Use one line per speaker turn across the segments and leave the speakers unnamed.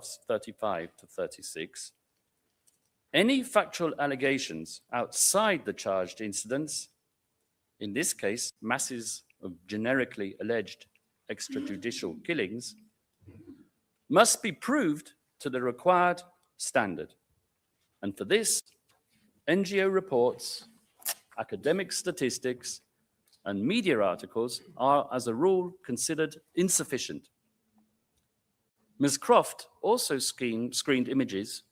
35 to 36, any factual allegations outside the charged incidents, in this case, masses of generically alleged extrajudicial killings, must be proved to the required standard. And for this, NGO reports, academic statistics, and media articles are, as a rule, considered insufficient. Ms. Croft also screened images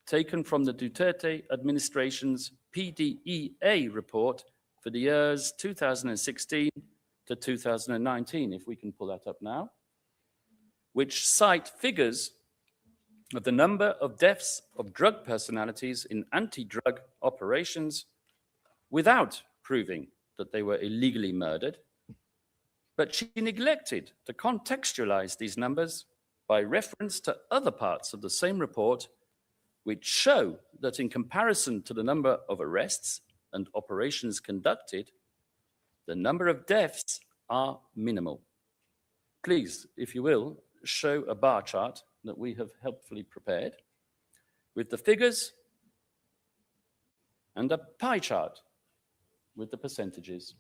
taken from the Duterte administration's PDEA report for the years 2016 to 2019, if we can pull that up now, which cite figures of the number of deaths of drug personalities in anti-drug operations without proving that they were illegally murdered. But she neglected to contextualize these numbers by reference to other parts of the same report, which show that in comparison to the number of arrests and operations conducted, the number of deaths are minimal. Please, if you will, show a bar chart that we have helpfully prepared with the figures and a pie chart with the percentages.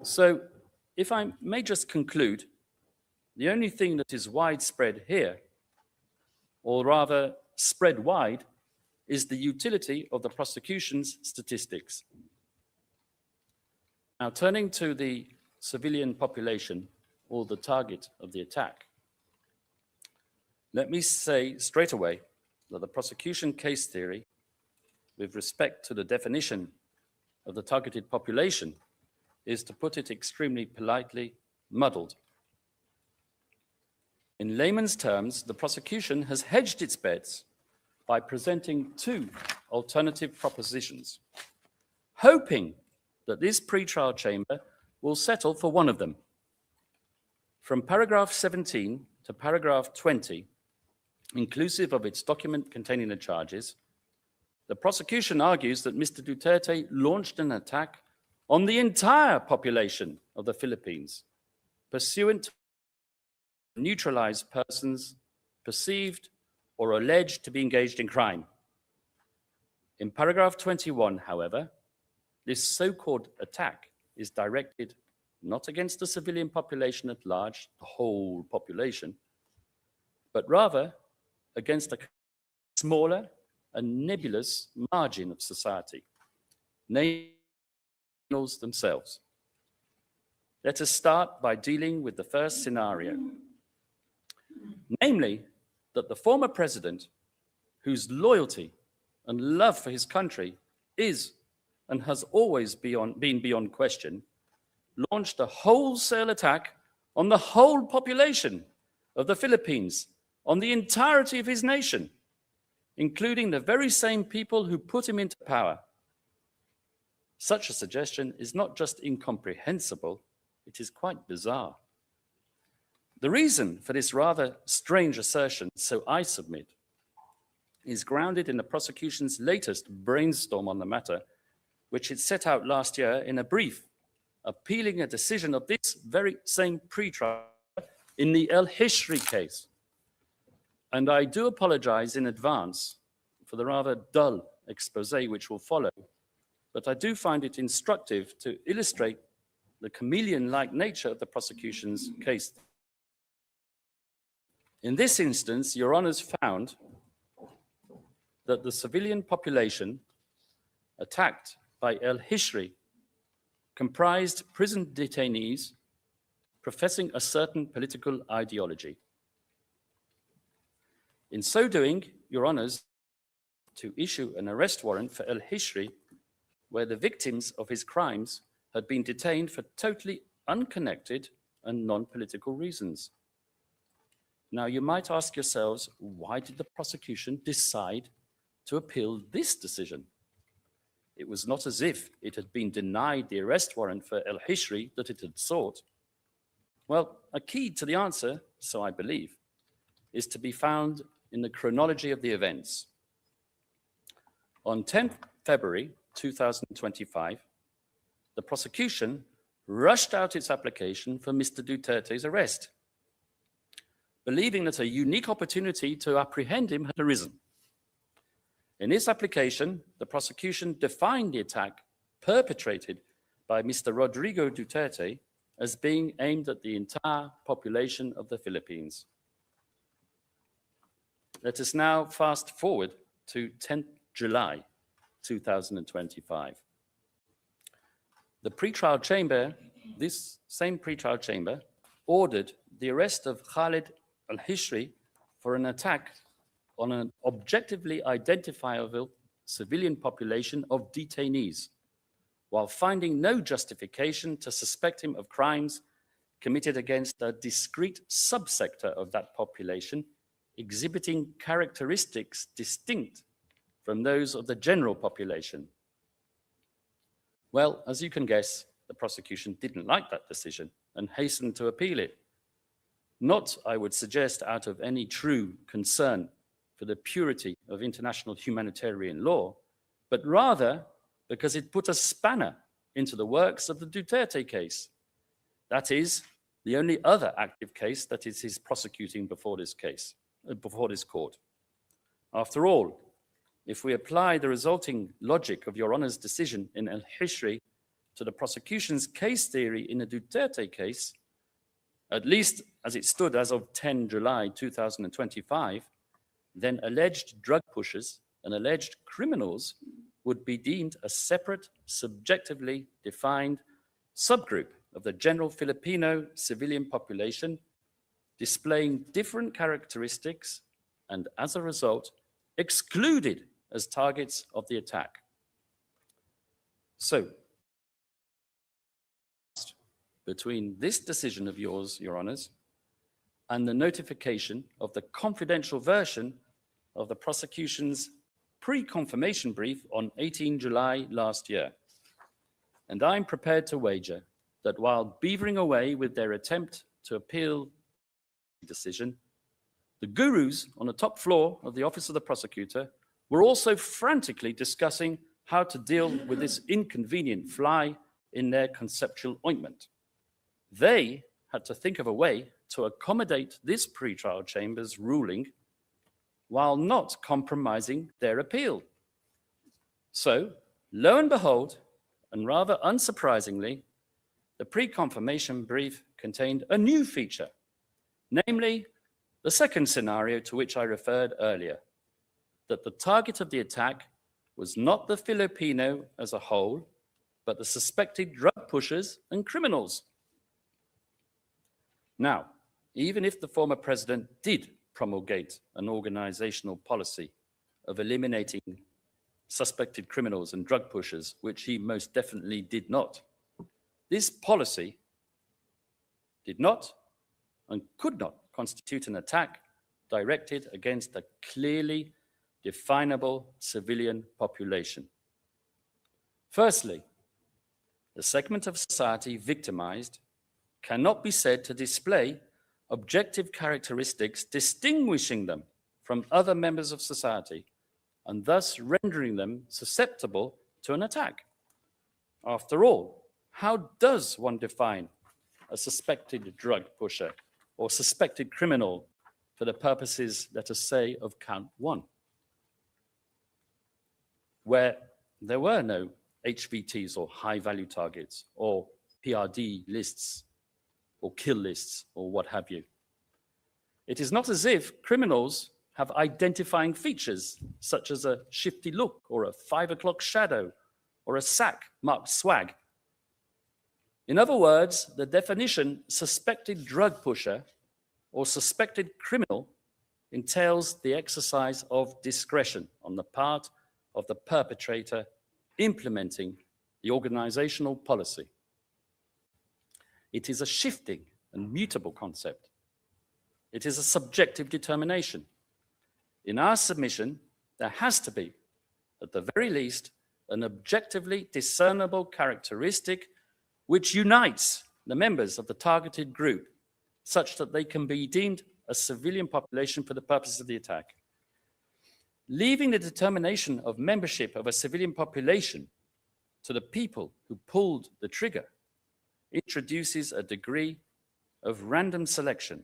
So if I may just conclude, the only thing that is widespread here, or rather spread wide, is the utility of the prosecution's statistics. Now, turning to the civilian population, or the target of the attack, let me say straight away that the prosecution case theory, with respect to the definition of the targeted population, is, to put it extremely politely, muddled. In layman's terms, the prosecution has hedged its bets by presenting two alternative propositions, hoping that this pretrial chamber will settle for one of them. From paragraph 17 to paragraph 20, inclusive of its document containing the charges, the prosecution argues that Mr. Duterte launched an attack on the entire population of the Philippines, pursuant to neutralize persons perceived or alleged to be engaged in crime. In paragraph 21, however, this so-called attack is directed not against the civilian population at large, the whole population, but rather against a smaller and nebulous margin of society, namely themselves. Let us start by dealing with the first scenario, namely that the former president, whose loyalty and love for his country is and has always been beyond question, launched a wholesale attack on the whole population of the Philippines, on the entirety of his nation, including the very same people who put him into power. Such a suggestion is not just incomprehensible, it is quite bizarre. The reason for this rather strange assertion, so I submit, is grounded in the prosecution's latest brainstorm on the matter, which it set out last year in a brief appealing a decision of this very same pretrial in the El Hishri case. And I do apologize in advance for the rather dull expose which will follow, but I do find it instructive to illustrate the chameleon-like nature of the prosecution's case. In this instance, Your Honours found that the civilian population attacked by El Hishri comprised prison detainees professing a certain political ideology. In so doing, Your Honours, to issue an arrest warrant for El Hishri, where the victims of his crimes had been detained for totally unconnected and non-political reasons. Now, you might ask yourselves, why did the prosecution decide to appeal this decision? It was not as if it had been denied the arrest warrant for El Hishri that it had sought. Well, a key to the answer, so I believe, is to be found in the chronology of the events. On 10th February 2025, the prosecution rushed out its application for Mr. Duterte's arrest. believing that a unique opportunity to apprehend him had arisen. In this application, the prosecution defined the attack perpetrated by Mr. Rodrigo Duterte as being aimed at the entire population of the Philippines. Let us now fast forward to 10th July 2025. The pretrial chamber, this same pretrial chamber, ordered the arrest of Khalid al-Hishri for an attack on an objectively identifiable civilian population of detainees, while finding no justification to suspect him of crimes committed against a discrete subsector of that population, exhibiting characteristics distinct from those of the general population. Well, as you can guess, the prosecution didn't like that decision and hastened to appeal it. Not, I would suggest, out of any true concern for the purity of international humanitarian law, but rather because it put a spanner into the works of the Duterte case. That is the only other active case that it is prosecuting before this court. After all, if we apply the resulting logic of Your Honour's decision in al-Hishri to the prosecution's case theory in the Duterte case, at least as it stood as of 10 July 2025, then alleged drug pushers and alleged criminals would be deemed a separate, subjectively defined subgroup of the general Filipino civilian population, displaying different characteristics and, as a result, excluded as targets of the attack. So, between this decision of yours, Your Honours, and the notification of the confidential version of the prosecution's pre-confirmation brief on 18 July last year. And I'm prepared to wager that while beavering away with their attempt to appeal the decision, the gurus on the top floor of the Office of the Prosecutor were also frantically discussing how to deal with this inconvenient fly in their conceptual ointment. They had to think of a way to accommodate this pretrial chamber's ruling while not compromising their appeal. So, lo and behold, and rather unsurprisingly, the pre-confirmation brief contained a new feature, namely the second scenario to which I referred earlier, that the target of the attack was not the Filipino as a whole, but the suspected drug pushers and criminals. Now, even if the former president did promulgate an organizational policy of eliminating suspected criminals and drug pushers, which he most definitely did not, this policy did not and could not constitute an attack directed against a clearly definable civilian population. Firstly, the segment of society victimized cannot be said to display objective characteristics distinguishing them from other members of society and thus rendering them susceptible to an attack. After all, how does one define a suspected drug pusher or suspected criminal for the purposes, let us say, of count one, where there were no HVTs or high-value targets or PRD lists or kill lists or what have you. It is not as if criminals have identifying features such as a shifty look or a 5 o'clock shadow or a sack marked swag. In other words, the definition suspected drug pusher or suspected criminal entails the exercise of discretion on the part of the perpetrator implementing the organizational policy. It is a shifting and mutable concept. It is a subjective determination. In our submission, there has to be, at the very least, an objectively discernible characteristic which unites the members of the targeted group such that they can be deemed a civilian population for the purposes of the attack. Leaving the determination of membership of a civilian population to the people who pulled the trigger introduces a degree of random selection,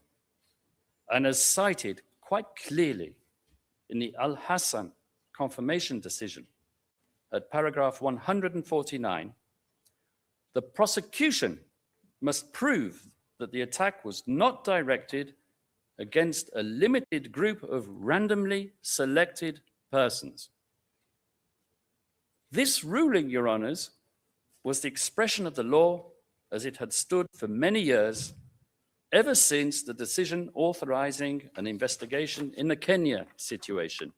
and as cited quite clearly in the Al-Hassan confirmation decision at paragraph 149, the prosecution must prove that the attack was not directed against a limited group of randomly selected persons. This ruling, Your Honours, was the expression of the law as it had stood for many years, ever since the decision authorising an investigation in the Kenya situation,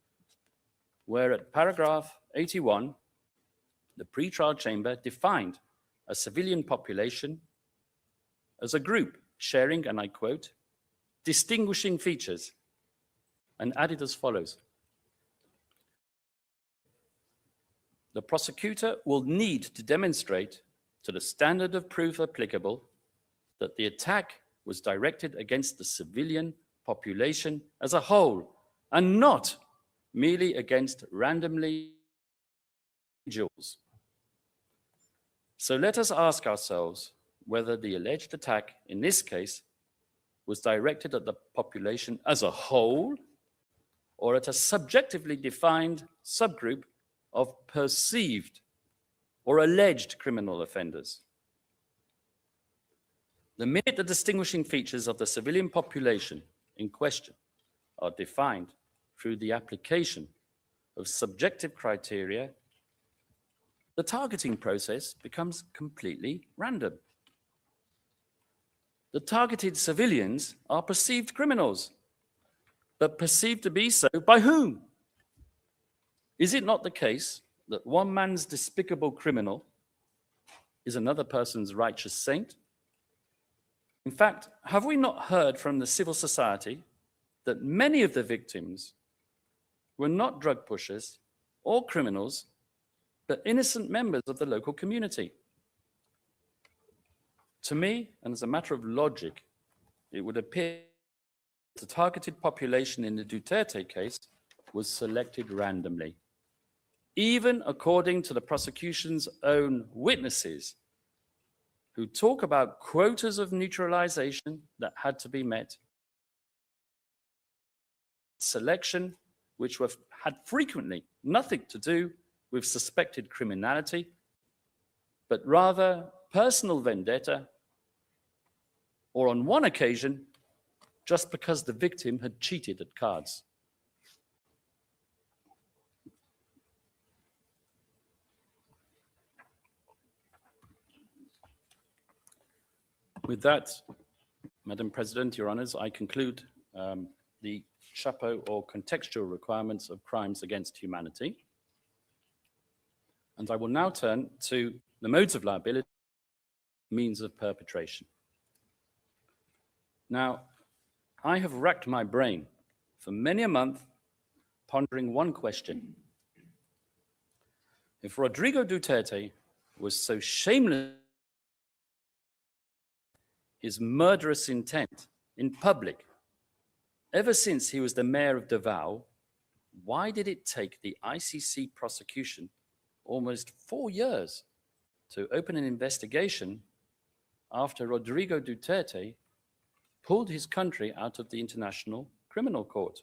where at paragraph 81, the pre-trial chamber defined a civilian population as a group sharing, and I quote, distinguishing features, and added as follows. The prosecutor will need to demonstrate to the standard of proof applicable that the attack was directed against the civilian population as a whole and not merely against randomly individuals. So let us ask ourselves whether the alleged attack in this case was directed at the population as a whole or at a subjectively defined subgroup of perceived or alleged criminal offenders. The minute the distinguishing features of the civilian population in question are defined through the application of subjective criteria, the targeting process becomes completely random. The targeted civilians are perceived criminals, but perceived to be so by whom? Is it not the case that one man's despicable criminal is another person's righteous saint? In fact, have we not heard from the civil society that many of the victims were not drug pushers or criminals, but innocent members of the local community? To me, and as a matter of logic, it would appear the targeted population in the Duterte case was selected randomly, even according to the prosecution's own witnesses, who talk about quotas of neutralization that had to be met, selection which had frequently nothing to do with suspected criminality, but rather personal vendetta, or on one occasion, just because the victim had cheated at cards. With that, Madam President, Your Honours, I conclude the chapeau or contextual requirements of crimes against humanity. And I will now turn to the modes of liability, means of perpetration. Now, I have racked my brain for many a month pondering one question. If Rodrigo Duterte was so shameless, his murderous intent in public, ever since he was the mayor of Davao, why did it take the ICC prosecution almost 4 years to open an investigation after Rodrigo Duterte pulled his country out of the International Criminal Court?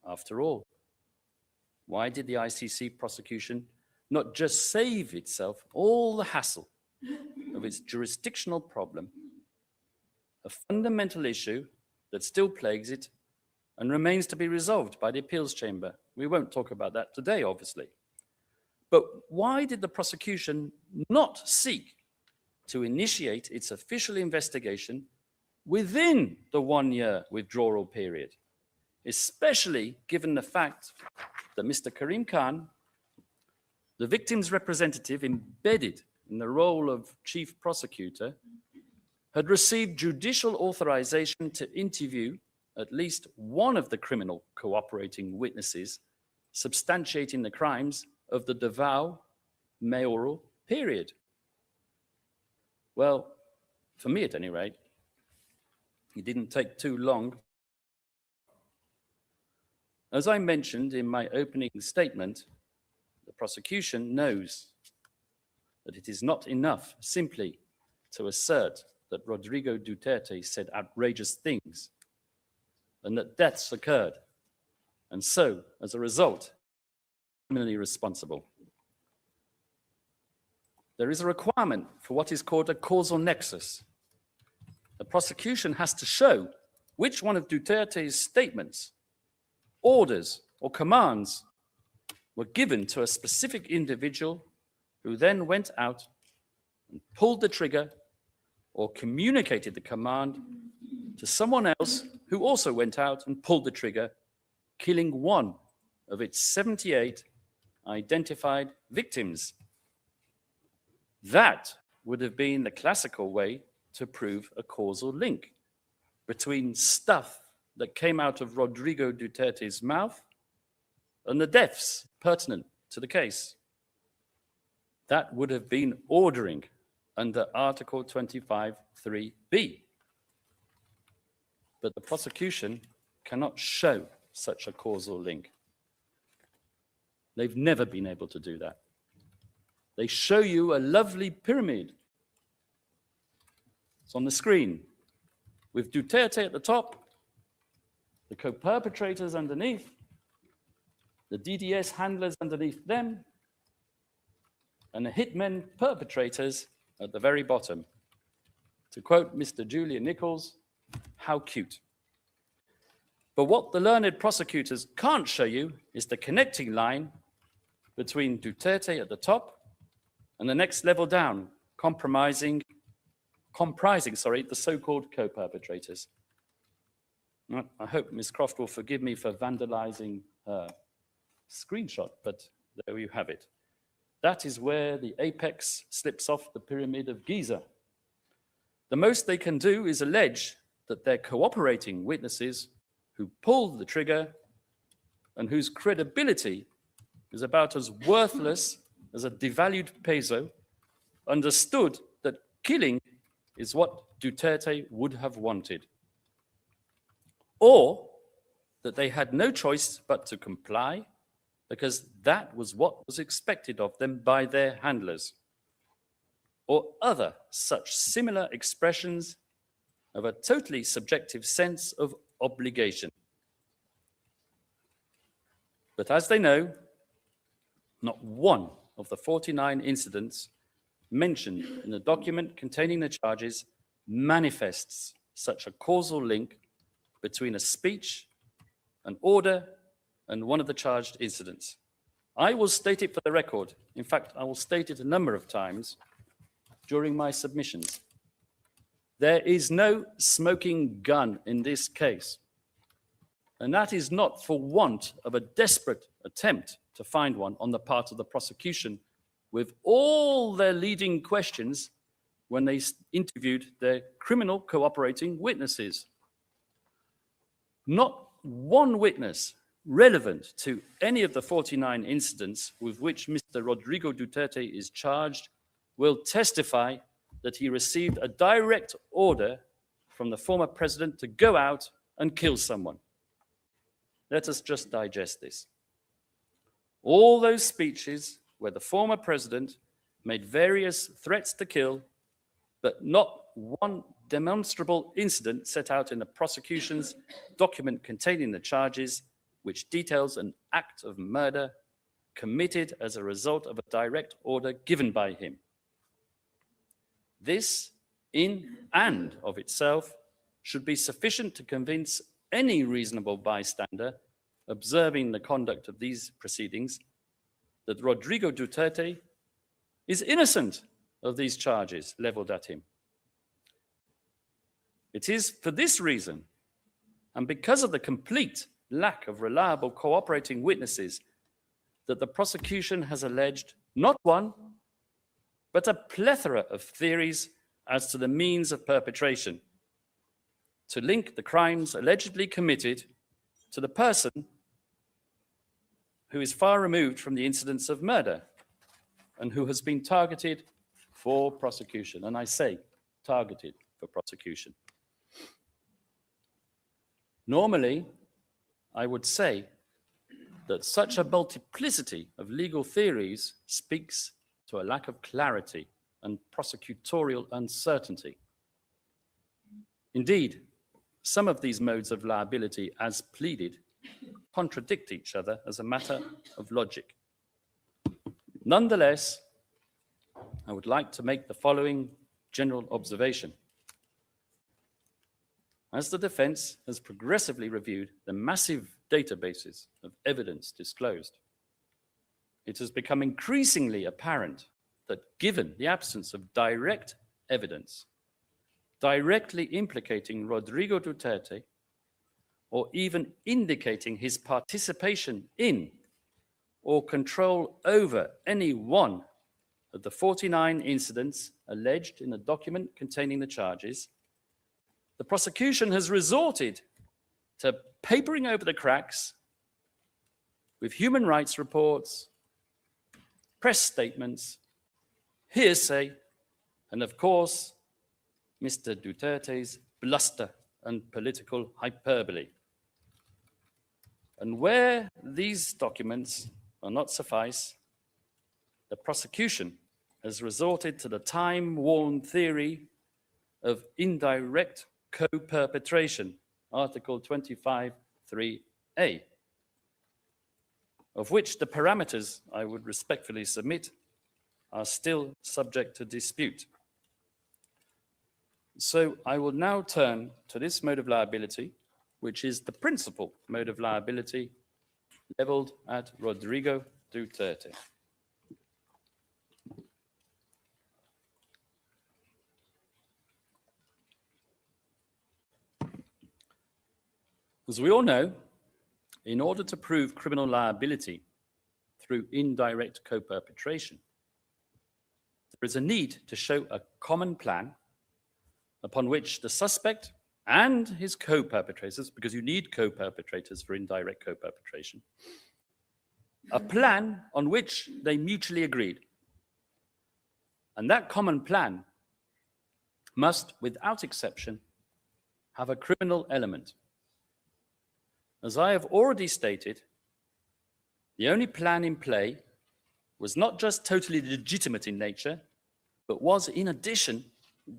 After all, why did the ICC prosecution not just save itself all the hassle of its jurisdictional problem, a fundamental issue that still plagues it and remains to be resolved by the appeals chamber? We won't talk about that today, obviously. But why did the prosecution not seek to initiate its official investigation within the 1-year withdrawal period, especially given the fact that Mr. Karim Khan, the victim's representative embedded in the role of chief prosecutor, had received judicial authorization to interview at least one of the criminal cooperating witnesses substantiating the crimes of the Davao mayoral period? Well, for me at any rate, it didn't take too long. As I mentioned in my opening statement, the prosecution knows that it is not enough simply to assert that Rodrigo Duterte said outrageous things and that deaths occurred, and so, as a result, criminally responsible. There is a requirement for what is called a causal nexus. The prosecution has to show which one of Duterte's statements, orders, or commands were given to a specific individual who then went out and pulled the trigger or communicated the command to someone else who also went out and pulled the trigger, killing one of its 78 identified victims. That would have been the classical way to prove a causal link between stuff that came out of Rodrigo Duterte's mouth and the deaths pertinent to the case. That would have been ordering under Article 25(3)(b). But the prosecution cannot show such a causal link. They've never been able to do that. They show you a lovely pyramid. It's on the screen, with Duterte at the top, the co-perpetrators underneath, the DDS handlers underneath them, and the hitmen perpetrators at the very bottom. To quote Mr. Julian Nichols, how cute. But what the learned prosecutors can't show you is the connecting line between Duterte at the top and the next level down, comprising the so-called co-perpetrators. I hope Ms. Croft will forgive me for vandalizing her screenshot, but there you have it. That is where the apex slips off the pyramid of Giza. The most they can do is allege that they're cooperating witnesses who pulled the trigger and whose credibility is about as worthless as a devalued peso, understood that killing is what Duterte would have wanted, or that they had no choice but to comply because that was what was expected of them by their handlers, or other such similar expressions of a totally subjective sense of obligation. But as they know, not one of the 49 incidents mentioned in the document containing the charges manifests such a causal link between a speech, an order, and one of the charged incidents. I will state it for the record. In fact, I will state it a number of times during my submissions. There is no smoking gun in this case. And that is not for want of a desperate attempt to find one on the part of the prosecution, with all their leading questions when they interviewed their criminal cooperating witnesses. Not one witness relevant to any of the 49 incidents with which Mr. Rodrigo Duterte is charged will testify that he received a direct order from the former president to go out and kill someone. Let us just digest this. All those speeches where the former president made various threats to kill, but not one demonstrable incident set out in the prosecution's document containing the charges, which details an act of murder committed as a result of a direct order given by him. This, in and of itself, should be sufficient to convince any reasonable bystander observing the conduct of these proceedings that Rodrigo Duterte is innocent of these charges leveled at him. It is for this reason, and because of the complete lack of reliable cooperating witnesses, that the prosecution has alleged not one, but a plethora of theories as to the means of perpetration, to link the crimes allegedly committed to the person who is far removed from the incidents of murder and who has been targeted for prosecution. And I say targeted for prosecution. Normally, I would say that such a multiplicity of legal theories speaks to a lack of clarity and prosecutorial uncertainty. Indeed, some of these modes of liability as pleaded contradict each other as a matter of logic. Nonetheless, I would like to make the following general observation. As the defense has progressively reviewed the massive databases of evidence disclosed, it has become increasingly apparent that given the absence of direct evidence directly implicating Rodrigo Duterte or even indicating his participation in or control over any one of the 49 incidents alleged in the document containing the charges, the prosecution has resorted to papering over the cracks with human rights reports, press statements, hearsay, and of course, Mr. Duterte's bluster and political hyperbole. And where these documents are not suffice, the prosecution has resorted to the time-worn theory of indirect co-perpetration, Article 25(3)(a), of which the parameters, I would respectfully submit, are still subject to dispute. So I will now turn to this mode of liability, which is the principal mode of liability leveled at Rodrigo Duterte. As we all know, in order to prove criminal liability through indirect co-perpetration, there is a need to show a common plan upon which the suspect and his co-perpetrators, because you need co-perpetrators for indirect co-perpetration, a plan on which they mutually agreed. And that common plan must, without exception, have a criminal element. As I have already stated, the only plan in play was not just totally legitimate in nature, but was, in addition,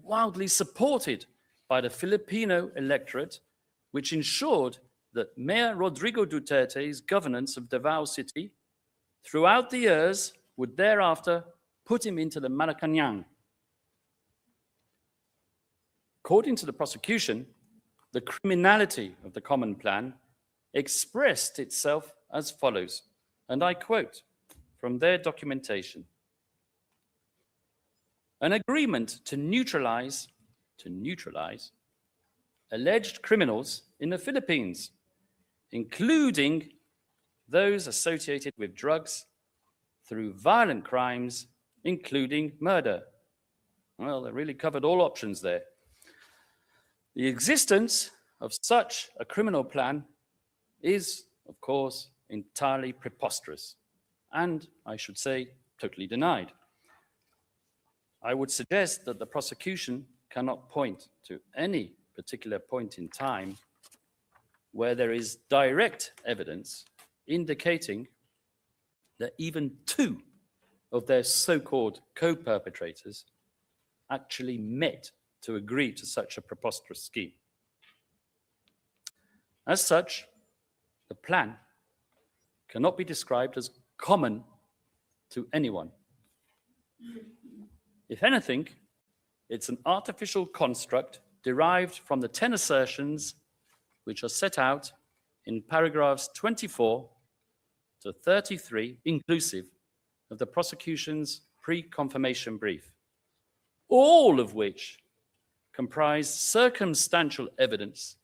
wildly supported by the Filipino electorate, which ensured that Mayor Rodrigo Duterte's governance of Davao City throughout the years would thereafter put him into the Malacanang. According to the prosecution, the criminality of the common plan expressed itself as follows, and I quote from their documentation: an agreement to neutralize alleged criminals in the Philippines, including those associated with drugs, through violent crimes, including murder. Well, they really covered all options there. The existence of such a criminal plan is, of course, entirely preposterous, and I should say, totally denied. I would suggest that the prosecution cannot point to any particular point in time where there is direct evidence indicating that even two of their so-called co-perpetrators actually met to agree to such a preposterous scheme. As such, the plan cannot be described as common to anyone. If anything, it's an artificial construct derived from the 10 assertions which are set out in paragraphs 24 to 33, inclusive of the prosecution's pre-confirmation brief, all of which comprise circumstantial evidence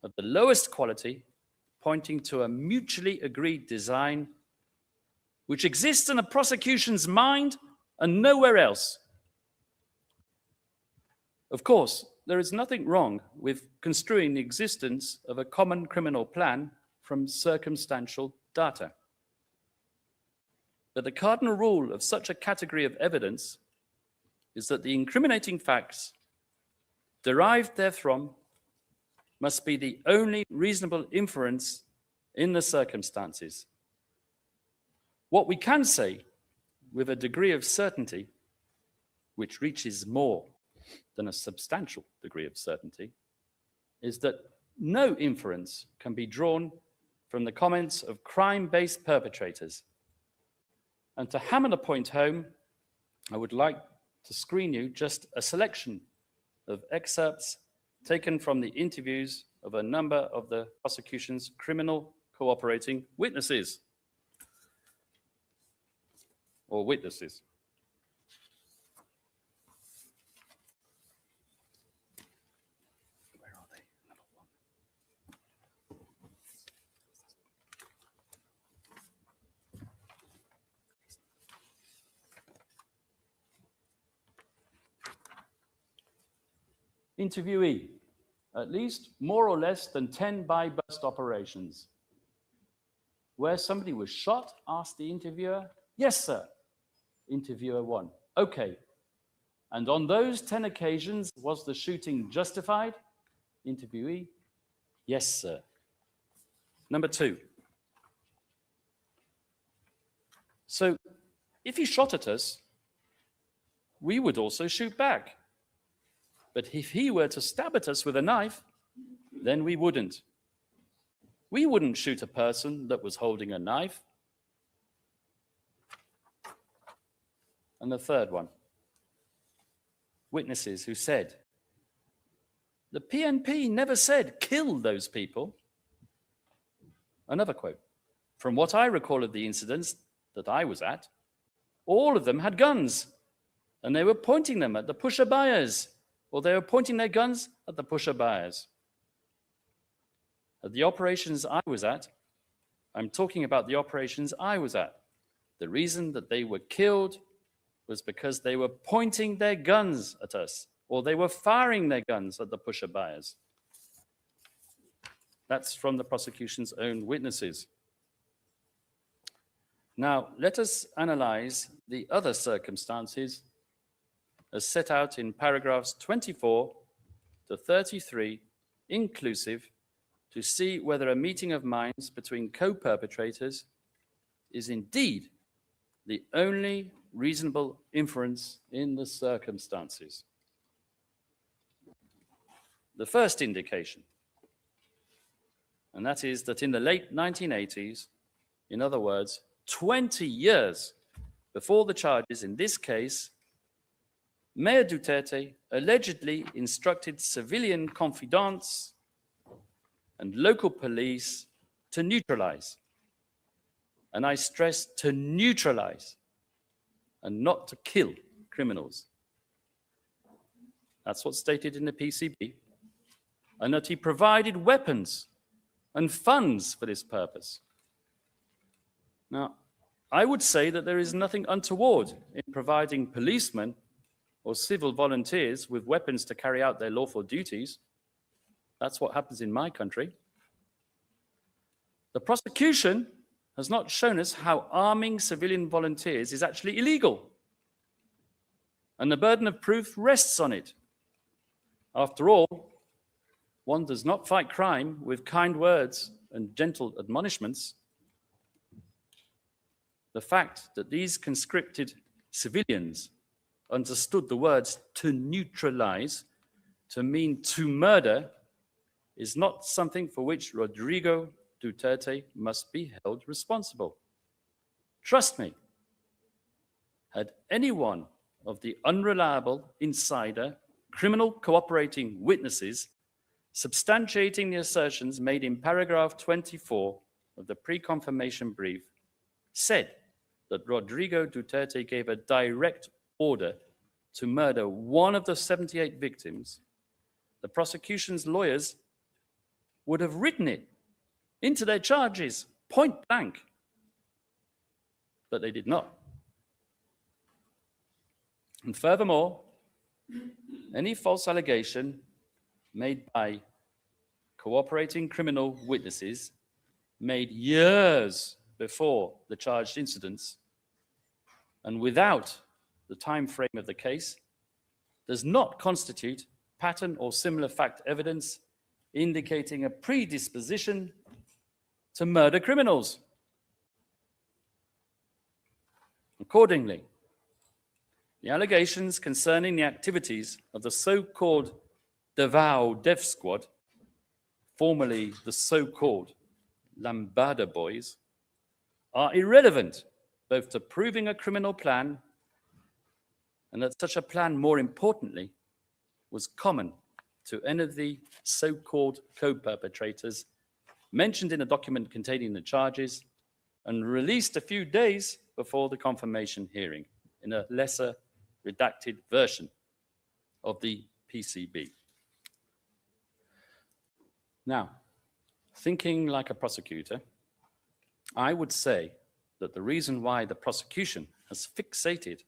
of the lowest quality, pointing to a mutually agreed design which exists in the prosecution's mind and nowhere else. Of course, there is nothing wrong with construing the existence of a common criminal plan from circumstantial data. But the cardinal rule of such a category of evidence is that the incriminating facts derived therefrom must be the only reasonable inference in the circumstances. What we can say with a degree of certainty, which reaches more than a substantial degree of certainty, is that no inference can be drawn from the comments of crime-based perpetrators. And to hammer the point home, I would like to screen you just a selection of excerpts taken from the interviews of a number of the prosecution's criminal cooperating witnesses. Or witnesses. Where are they? Another one. Interviewee, at least more or less than 10 buy-bust operations. Where somebody was shot, asked the interviewer. Yes, sir. Interviewer 1. Okay. And on those 10 occasions, was the shooting justified? Interviewee. Yes, sir. Number 2. So if he shot at us, we would also shoot back. But if he were to stab at us with a knife, then we wouldn't. We wouldn't shoot a person that was holding a knife. And the third one, witnesses who said, the PNP never said kill those people. Another quote, from what I recall of the incidents that I was at, all of them had guns and they were pointing them at the pusher buyers, or they were pointing their guns at the pusher buyers. At the operations I was at, I'm talking about the operations I was at. The reason that they were killed was because they were pointing their guns at us, or they were firing their guns at the pusher buyers. That's from the prosecution's own witnesses. Now, let us analyze the other circumstances as set out in paragraphs 24 to 33, inclusive, to see whether a meeting of minds between co-perpetrators is indeed the only reasonable inference in the circumstances. The first indication, and that is that in the late 1980s, in other words, 20 years before the charges in this case, Mayor Duterte allegedly instructed civilian confidants and local police to neutralize. And I stress to neutralize and not to kill criminals. That's what's stated in the PCB. And that he provided weapons and funds for this purpose. Now, I would say that there is nothing untoward in providing policemen or civil volunteers with weapons to carry out their lawful duties. That's what happens in my country. The prosecution has not shown us how arming civilian volunteers is actually illegal. And the burden of proof rests on it. After all, one does not fight crime with kind words and gentle admonishments. The fact that these conscripted civilians understood the words to neutralize to mean to murder is not something for which Rodrigo Duterte must be held responsible. Trust me, had any one of the unreliable insider criminal cooperating witnesses substantiating the assertions made in paragraph 24 of the pre-confirmation brief said that Rodrigo Duterte gave a direct order to murder one of the 78 victims, the prosecution's lawyers would have written it into their charges, point blank. But they did not. And furthermore, any false allegation made by cooperating criminal witnesses made years before the charged incidents and without the time frame of the case does not constitute pattern or similar fact evidence indicating a predisposition to murder criminals. Accordingly, the allegations concerning the activities of the so-called Davao Death Squad formerly the so-called Lambada boys, are irrelevant both to proving a criminal plan and that such a plan, more importantly, was common to any of the so-called co-perpetrators mentioned in a document containing the charges and released a few days before the confirmation hearing in a lesser redacted version of the PCB. Now, thinking like a prosecutor, I would say that the reason why the prosecution has fixated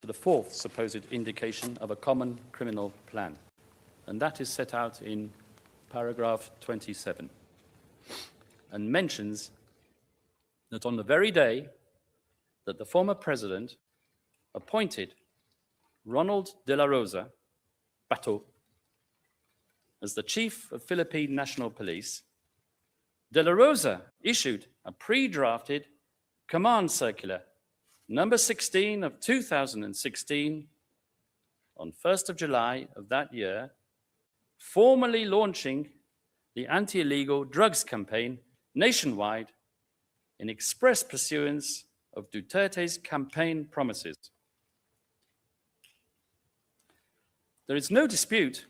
to the fourth supposed indication of a common criminal plan, and that is set out in paragraph 27, and mentions that on the very day that the former president appointed Ronald de la Rosa, Bateau, as the chief of Philippine National Police, De La Rosa issued a pre-drafted command circular number 16 of 2016 on 1st of July of that year, formally launching the anti-illegal drugs campaign nationwide in express pursuance of Duterte's campaign promises. There is no dispute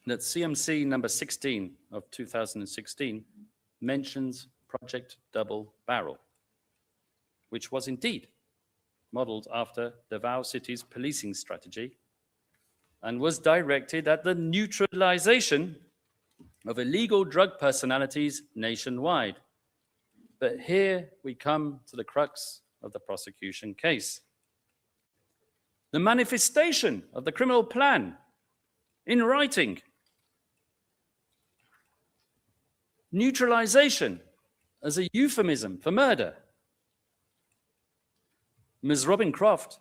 that CMC number 16 of 2016 mentions Project Double Barrel, which was indeed modeled after Davao City's policing strategy and was directed at the neutralization of illegal drug personalities nationwide. But here we come to the crux of the prosecution case. The manifestation of the criminal plan in writing. Neutralization as a euphemism for murder. Ms. Robin Croft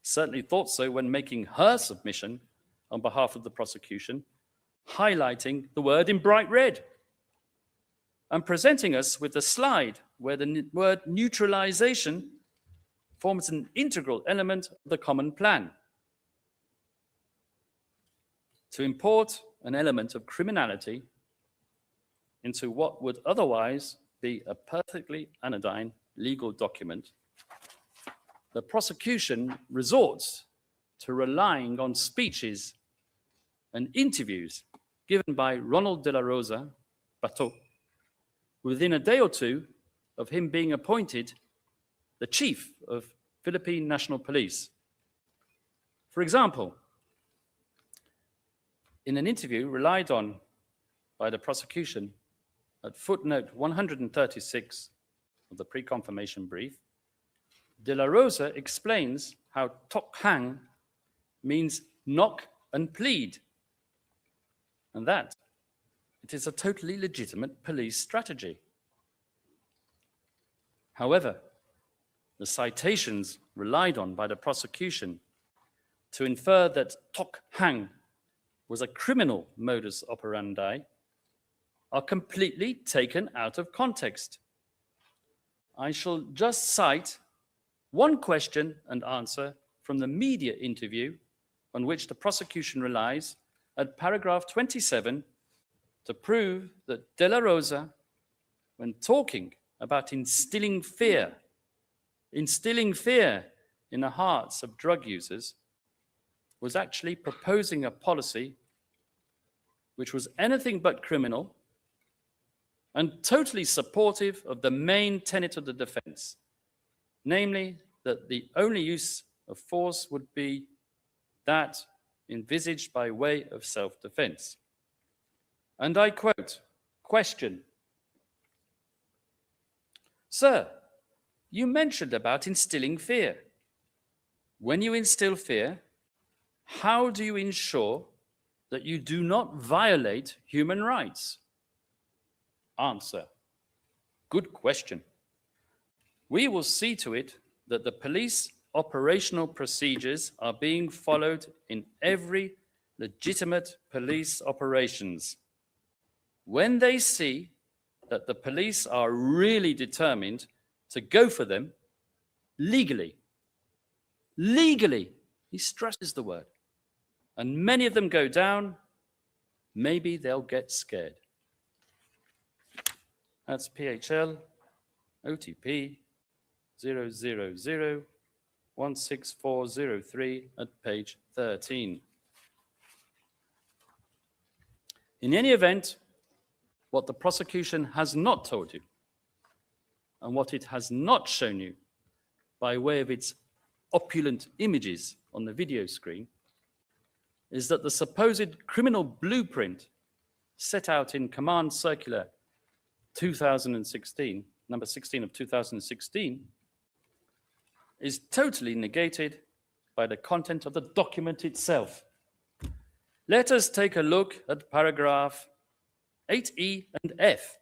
certainly thought so when making her submission on behalf of the prosecution, highlighting the word in bright red and presenting us with a slide where the word neutralization forms an integral element of the common plan to import an element of criminality into what would otherwise be a perfectly anodyne legal document. The prosecution resorts to relying on speeches and interviews given by Ronald de la Rosa, Bato, within a day or two of him being appointed the chief of Philippine National Police. For example, in an interview relied on by the prosecution at footnote 136 of the pre-confirmation brief, De La Rosa explains how tok hang means knock and plead, and that it is a totally legitimate police strategy. However, the citations relied on by the prosecution to infer that tok hang was a criminal modus operandi are completely taken out of context. I shall just cite one question and answer from the media interview on which the prosecution relies at paragraph 27 to prove that De La Rosa, when talking about instilling fear in the hearts of drug users, was actually proposing a policy which was anything but criminal and totally supportive of the main tenet of the defense, namely that the only use of force would be that envisaged by way of self-defense. And I quote, question, "Sir, you mentioned about instilling fear. When you instill fear, how do you ensure that you do not violate human rights?" Answer, good question. We will see to it that the police operational procedures are being followed in every legitimate police operations. When they see that the police are really determined to go for them legally, he stresses the word, and many of them go down, maybe they'll get scared. That's PHL OTP 000-16403 at page 13. In any event, what the prosecution has not told you, and what it has not shown you by way of its opulent images on the video screen, is that the supposed criminal blueprint set out in Command Circular 2016, number 16 of 2016, is totally negated by the content of the document itself. Let us take a look at paragraph 8E and F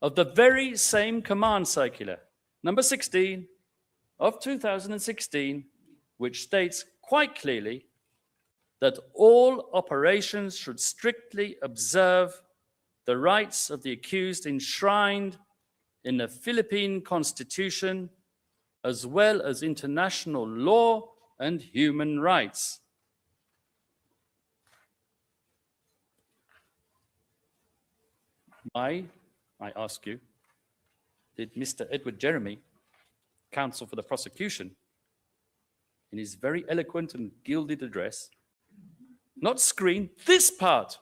of the very same Command Circular, number 16 of 2016, which states quite clearly that all operations should strictly observe the rights of the accused enshrined in the Philippine Constitution, as well as international law and human rights. Why, I ask you, did Mr. Edward Jeremy, counsel for the prosecution, in his very eloquent and gilded address, not screen this part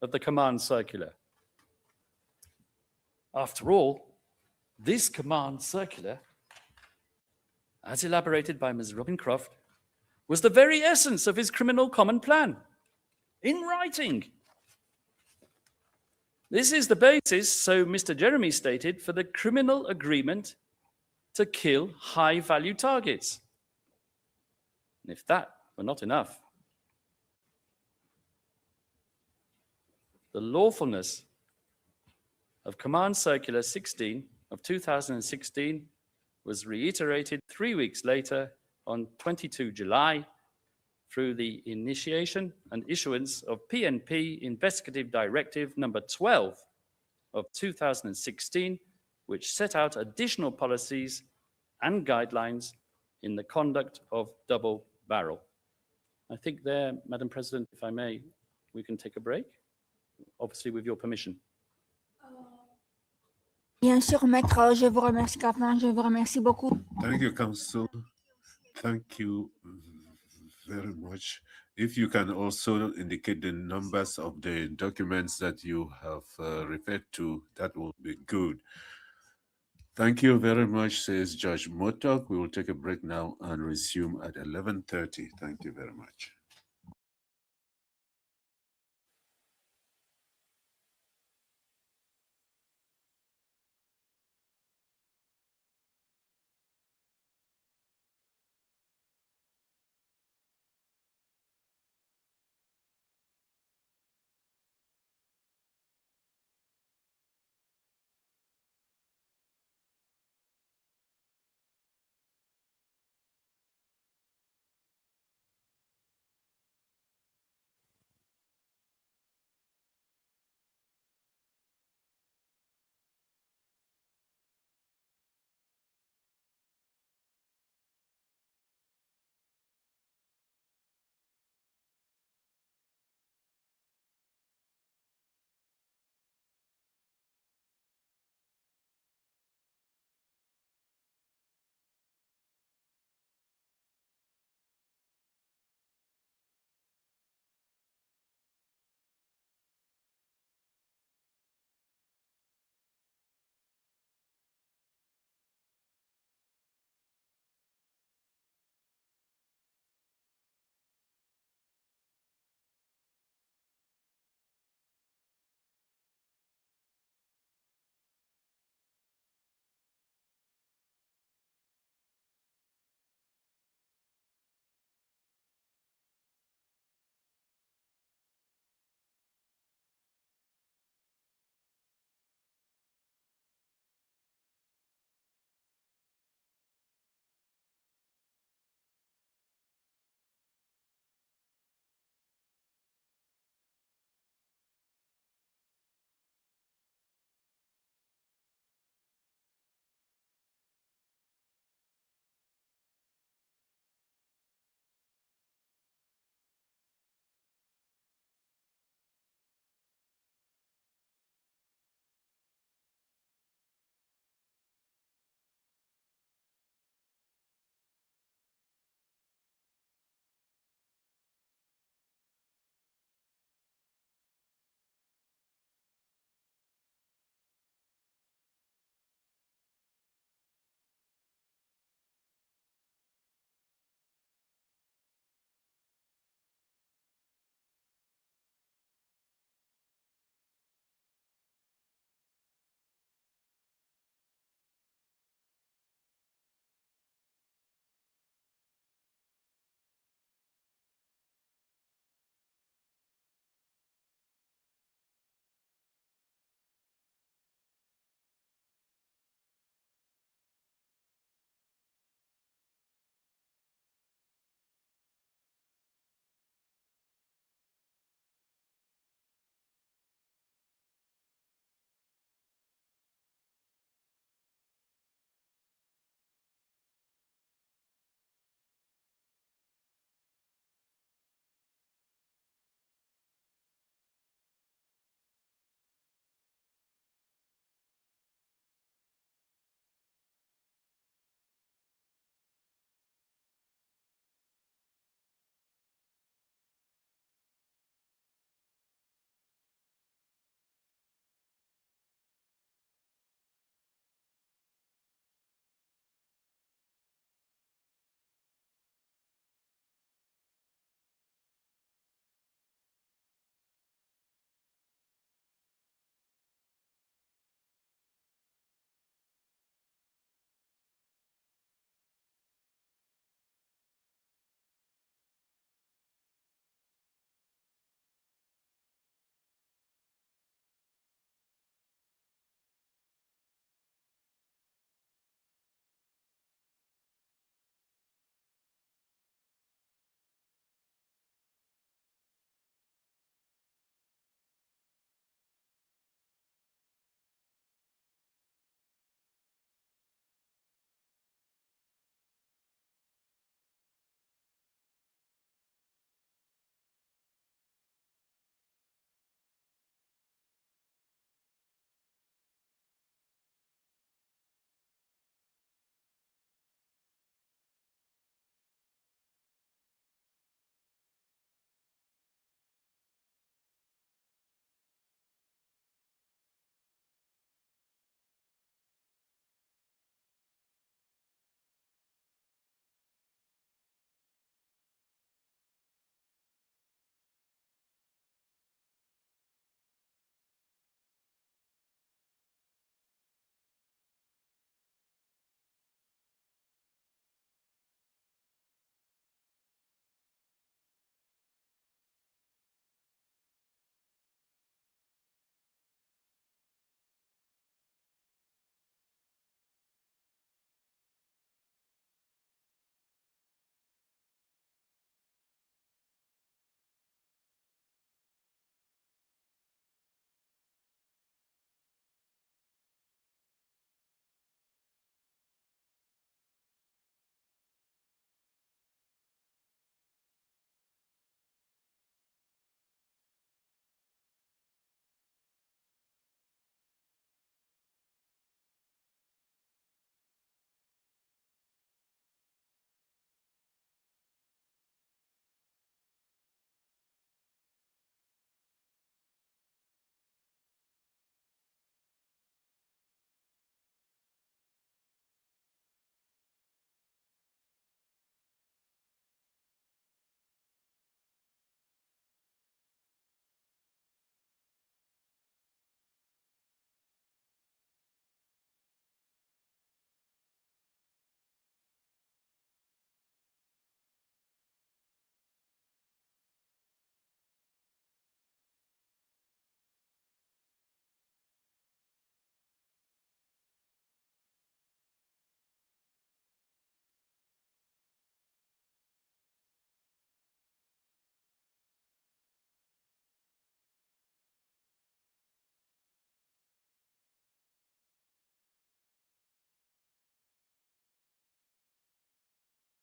of the command circular? After all, this command circular, as elaborated by Ms. Robin Croft, was the very essence of his criminal common plan, in writing. This is the basis, so Mr. Jeremy stated, for the criminal agreement to kill high-value targets. And if that were not enough, the lawfulness of Command Circular 16 of 2016 was reiterated 3 weeks later on 22 July through the initiation and issuance of PNP Investigative Directive number 12 of 2016, which set out additional policies and guidelines in the conduct of double barrel. I think there, Madam President, if I may, we can take a break, obviously with your permission.
Bien sûr, maître, je vous remercie, Captain, je vous remercie beaucoup.
Thank you, Counsel. Thank you very much. If you can also indicate the numbers of the documents that you have referred to, that will be good. Thank you very much, says Judge Motok. We will take a break now and resume at 11:30. Thank you very much.